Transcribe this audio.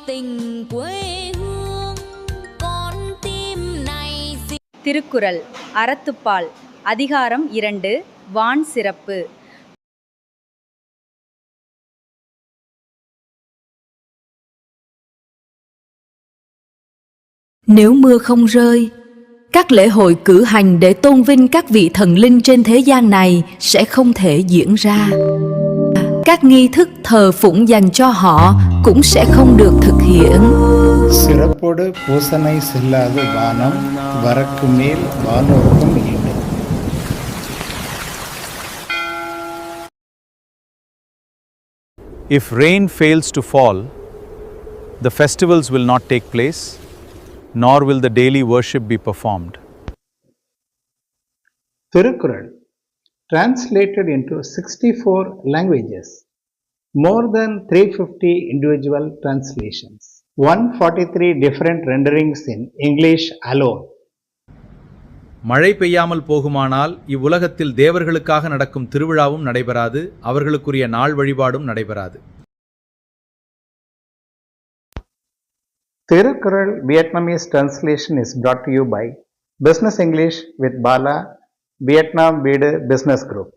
tình quê hương con tim này. Thirukkural அறத்துப்பால் அதிகாரம் 2 வான் சிறப்பு. Nếu mưa không rơi, các lễ hội cử hành để tôn vinh các vị thần linh trên thế gian này sẽ không thể diễn ra. Các nghi thức thờ phụng dành cho họ cũng sẽ không được thực hiện. சிறப்போடு பூசனை செல்லாது வானம் வரக்கு மேல் வானோர்க்கும் ஈடு. If rain fails to fall, the festivals will not take place, nor will the daily worship be performed. Thirukkural translated into 64 languages, more than 350 individual translations, 143 different renderings in English alone. மழை பெய்யாமல் போகுமானால் இவ்வுலகத்தில் தேவர்களுக்காக நடக்கும் திருவிழாவும் நடைபெறாது, அவர்களுக்குரிய நாள் வழிபாடும் நடைபெறாது. Thirukkural Vietnamese translation is brought to you by Business English with Bala, Vietnam Bede Business Group.